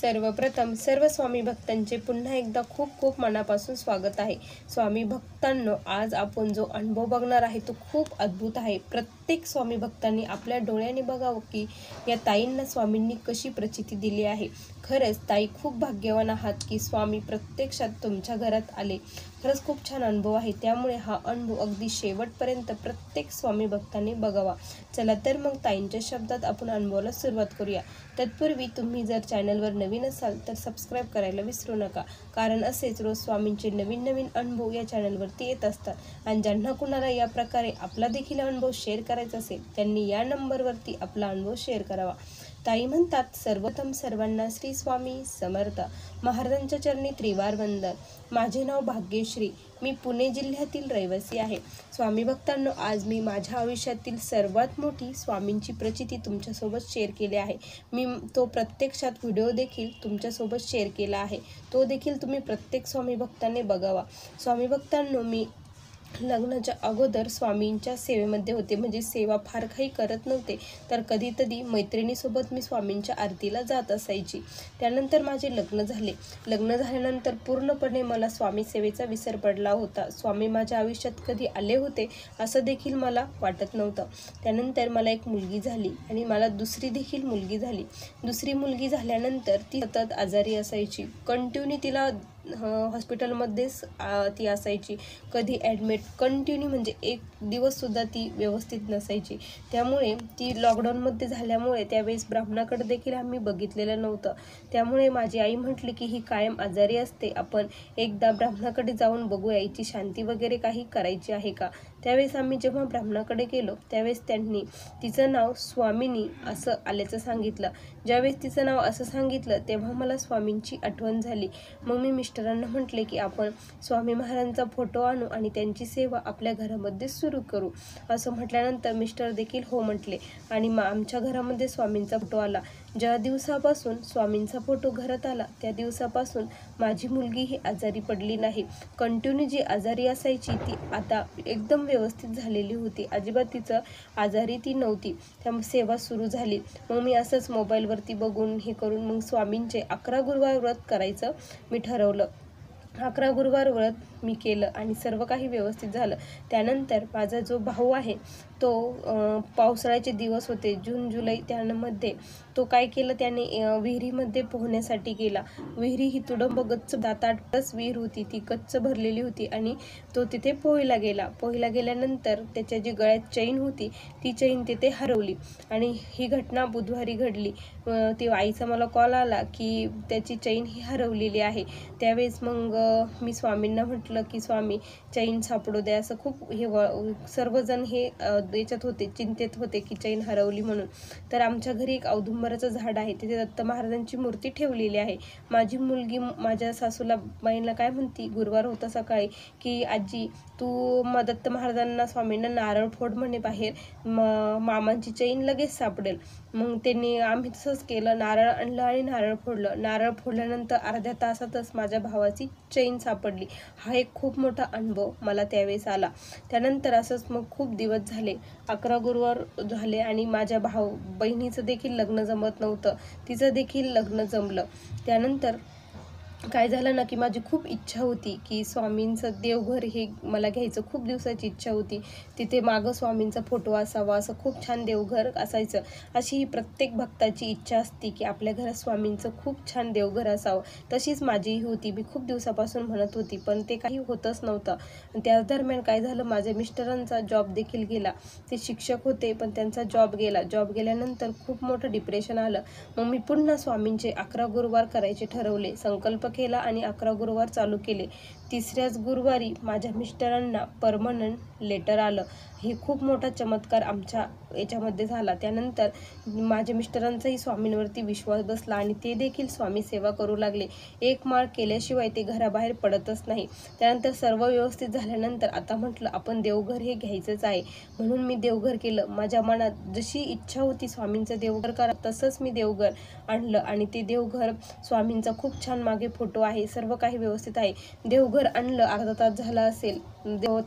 सर्वप्रथम सर्व स्वामी भक्तांचे पुन्हा एकदा खूप खूप मनापासून स्वागत आहे। स्वामी भक्तांनो, आज आपण जो अनुभव बघणार आहे तो खूप अद्भुत आहे। प्रत्येक स्वामी भक्तांनी आपल्या डोळ्यांनी बघावं की या ताईंना स्वामींनी कशी प्रचिती दिली आहे। खरंच ताई खूप भाग्यवान आहात की स्वामी प्रत्यक्षात तुमच्या घरात आले। खरंच खूप छान अनुभव आहे, त्यामुळे हा अनुभव अगदी शेवटपर्यंत प्रत्येक स्वामी भक्तांनी बघावा। चला तर मग ताईंच्या शब्दात आपण अनुभवाला सुरुवात करूया। तत्पूर्वी तुम्ही जर चॅनलवर नवीन असाल तर सबस्क्राईब करायला विसरू नका, कारण असेच रोज स्वामींचे नवीन नवीन अनुभव या चॅनलवरती येत असतात। आणि ज्यांना कुणाला या प्रकारे आपला देखील अनुभव शेअर करायचा असेल त्यांनी या नंबरवरती आपला अनुभव शेअर करावा। ताई म्हणतात, सर्वप्रथम सर्वांना श्री स्वामी समर्थ महाराजांच्या चरणी त्रिवार वंदन। माझे नाव भाग्यश्री, मी पुणे जिल्ह्यातील रहिवासी आहे। स्वामी भक्तांनो, आज मी माझ्या आयुष्यातील सर्वात मोठी स्वामींची प्रचिती तुमच्यासोबत शेअर केली आहे। मी तो प्रत्यक्षात व्हिडिओ देखील तुमच्यासोबत शेअर केला आहे, तो देखील तुम्ही प्रत्येक स्वामी भक्तांनी बघावा। स्वामी भक्तांनो, मी लग्नाच्या अगोदर स्वामींच्या सेवेमध्ये होते, म्हणजे सेवा फार काही करत नव्हते, तर कधीतरी मैत्रिणीसोबत मी स्वामींच्या आरतीला जात असायची। त्यानंतर माझे लग्न झाले। लग्न झाल्यानंतर पूर्णपणे मला स्वामी सेवेचा विसर पडला होता। स्वामी माझ्या आयुष्यात कधी आले होते असं देखील मला वाटत नव्हतं। त्यानंतर मला एक मुलगी झाली आणि मला दुसरी देखील मुलगी झाली। दुसरी मुलगी झाल्यानंतर ती सतत आजारी असायची, कंटिन्यू तिला हॉस्पिटलमध्येच ती असायची, कधी ॲडमिट कंटिन्यू, म्हणजे एक दिवससुद्धा ती व्यवस्थित नसायची। त्यामुळे ती लॉकडाऊनमध्ये झाल्यामुळे त्यावेळेस ब्राह्मणाकडे देखील आम्ही बघितलेलं नव्हतं। त्यामुळे माझी आई म्हटली की ही कायम आजारी असते, आपण एकदा ब्राह्मणाकडे जाऊन बघूया, याची शांती वगैरे काही करायची आहे का। त्यावेळेस आम्ही जेव्हा ब्राह्मणाकडे गेलो त्यावेळेस त्यांनी तिचं नाव स्वामिनी असं आल्याचं सांगितलं। ज्यावेळेस तिचं नाव असं सांगितलं तेव्हा मला स्वामींची आठवण झाली। मग मी मिस्टरांना म्हटले की आपण स्वामी महाराजांचा फोटो आणू आणि त्यांची सेवा आपल्या घरामध्ये सुरू करू। असं म्हटल्यानंतर मिस्टर देखील हो म्हटले आणि आमच्या घरामध्ये स्वामींचा फोटो आला। ज्या दिवसापासून स्वामींचा फोटो घरात आला त्या दिवसापासून माझी मुलगी ही आजारी पडली नाही। कंटिन्यू जी आजारी असायची ती आता एकदम व्यवस्थित झालेली होती, अजिबात तिचं आजारी ती नव्हती। त्यामुळे सेवा सुरू झाली। मग मी असंच मोबाईलवरती बघून हे करून मग स्वामींचे 11 गुरुवार व्रत करायचं मी ठरवलं। 11 गुरुवार व्रत मी केलं आणि सर्व काही व्यवस्थित झालं। त्यानंतर माझा जो भाऊ आहे तो पावसाळ्याचे दिवस होते, जून जुलै, त्यामध्ये तो काय केलं, त्याने विहिरीमध्ये पोहण्यासाठी गेला। विहिरी ही तुडंब गच्च 7-8 विहीर होती, ती गच्च भरलेली होती आणि तो तिथे पोहायला गेला। पोहायला गेल्यानंतर त्याच्या जी गळ्यात चैन होती ती चैन तिथे हरवली आणि ही घटना बुधवारी घडली। ती आईचा मला कॉल आला की त्याची चैन ही हरवलेली आहे। त्यावेळेस मग मी स्वामींना म्हटलं की स्वामी चैन सापडू द्या, असं खूप हे सर्वजण हे याच्यात होते, चिंतेत होते की चैन हरवली म्हणून। तर आमच्या घरी एक औदुंबराचं झाड आहे, तिथे दत्त महाराजांची मूर्ती ठेवलेली आहे। माझी मुलगी माझ्या सासूला बाईंना काय म्हणती, गुरुवार होता सकाळी, की आजी तू दत्त महाराजांना स्वामींना नारळ फोड म्हणे बाहेर, मामांची चैन लगेच सापडेल। मग आम्ही तसंच केलं, नारळ आणलं आणि नारळ फोडलं। नारळ फोडल्यानंतर अर्ध्या तासातच माझ्या भावाची चैन सापडली। हा एक खूप मोठा अनुभव मला त्यावेळेस आला। त्यानंतर असंच मग खूप दिवस झाले, 11 गुरुवार झाले आणि माझ्या बहिणीचं देखील लग्न जमत नव्हतं, तिचं देखील लग्न जमलं। त्यानंतर काय झालं ना की माझी खूप इच्छा होती की स्वामींचं देवघर हे मला घ्यायचं, खूप दिवसाची इच्छा होती। तिथे मागं स्वामींचा फोटो असावा, असं खूप छान देवघर असायचं। अशी ही प्रत्येक भक्ताची इच्छा असते की आपल्या घरात स्वामींचं खूप छान देवघर असावं, तशीच माझीही होती। मी खूप दिवसापासून म्हणत होती, पण ते काही होतच नव्हतं। त्याच दरम्यान काय झालं, माझ्या मिस्टरांचा जॉब देखील गेला, ते शिक्षक होते पण त्यांचा जॉब गेला। जॉब गेल्यानंतर खूप मोठं डिप्रेशन आलं। मग मी पुन्हा स्वामींचे 11 गुरुवार करायचे ठरवले, संकल्प केला आणि 11 गुरुवार चालू केले। तिसऱ्याच गुरुवारी माझ्या मिस्टरांना परमनंट लेटर आलं। हे खूप मोठा चमत्कार आमच्या याच्यामध्ये झाला। त्यानंतर माझ्या मिस्टरांचाही स्वामींवरती विश्वास बसला आणि ते देखील स्वामी सेवा करू लागले। एक माळ केल्याशिवाय ते घराबाहेर पडतच नाही। त्यानंतर सर्व व्यवस्थित झाल्यानंतर आता म्हटलं आपण देवघर हे घ्यायचंच आहे, म्हणून मी देवघर केलं। माझ्या मनात जशी इच्छा होती स्वामींचं देवघर करा, तसंच मी देवघर आणलं आणि ते देवघर स्वामींचा खूप छान मागे फोटो आहे, सर्व काही व्यवस्थित आहे। देवघर आणलं, अर्धा तास झाला असेल,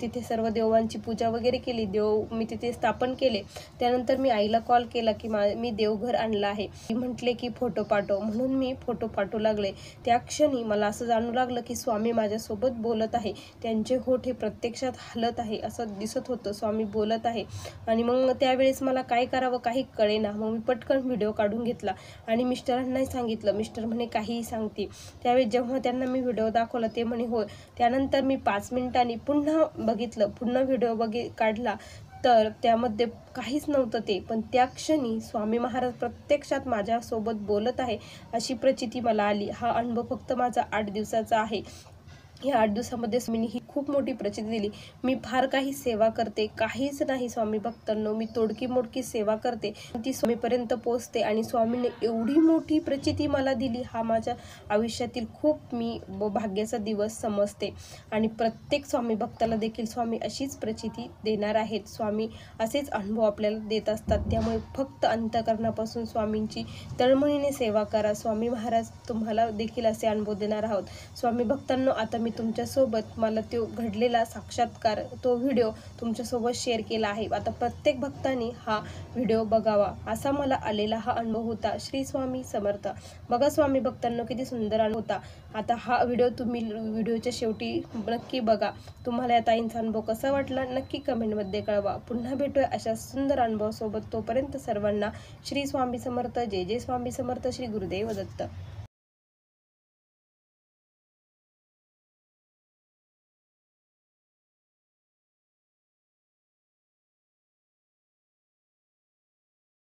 तिथे सर्व देवांची पूजा वगैरे केली, देव मी तिथे स्थापन केले. त्यानंतर मी आईला कॉल केला की मी देवघर आणलं आहे. ती म्हटले की फोटो पाठव, म्हणून मी फोटो पाठवू लागले. त्या क्षणी मला असं जाणू लागलं की स्वामी माझ्यासोबत बोलत आहे. त्यांचे होठ हे प्रत्यक्षात हलत आहे असं दिसत होतं. स्वामी बोलत आहे. आणि मग त्यावेळेस मला काय करावं काही कळेना. मग मी पटकन व्हिडिओ काढून घेतला आणि मिस्टरांनाही सांगितलं. मिस्टर म्हणे काहीही सांगते. त्यावेळेस जेव्हा त्यांना मी व्हिडिओ दाखवला ते म्हणे होय. त्यानंतर मी 5 मिनिटांनी पुन्हा बघितलं, पुन्हा व्हिडिओ काढला, तर त्यामध्ये काहीच नव्हतं ते. पण त्या क्षणी स्वामी महाराज प्रत्यक्षात माझ्यासोबत बोलत आहे अशी प्रचिती मला आली. हा अनुभव फक्त माझा 8 दिवसाचा आहे. या 8 दिवसामध्ये स्वामींनी ही खूप मोठी प्रचिती दिली. मी फार काही सेवा करते, काहीच नाही स्वामी भक्तांनो, मी तोडकी मोडकी सेवा करते, ती स्वामीपर्यंत पोहोचते. आणि स्वामींनी एवढी मोठी प्रचिती मला दिली, हा माझ्या आयुष्यातील खूप मी भाग्याचा दिवस समजते. आणि प्रत्येक स्वामी भक्ताला देखील स्वामी अशीच प्रचिती देणार आहेत. स्वामी असेच अनुभव आपल्याला देत असतात. त्यामुळे फक्त अंतःकरणापासून स्वामींची तळमळीने सेवा करा. स्वामी महाराज तुम्हाला देखील असे अनुभव देणार आहोत. स्वामी भक्तांनो, आता मी तुमच्यासोबत मला तो घडलेला साक्षात्कार, तो व्हिडिओ तुमच्यासोबत शेअर केला आहे. आता प्रत्येक भक्तांनी हा व्हिडिओ बघावा असा मला आलेला हा अनुभव होता. श्री स्वामी समर्थ. बघा स्वामी भक्तांनो, किती सुंदर अनुभव होता. आता हा व्हिडिओ तुम्ही व्हिडिओच्या शेवटी नक्की बघा. तुम्हाला या ताईंचा अनुभव कसा वाटला नक्की कमेंटमध्ये कळवा. पुन्हा भेटूया अशा सुंदर अनुभवासोबत. तोपर्यंत सर्वांना श्री स्वामी समर्थ. जय जय स्वामी समर्थ. श्री गुरुदेव दत्त.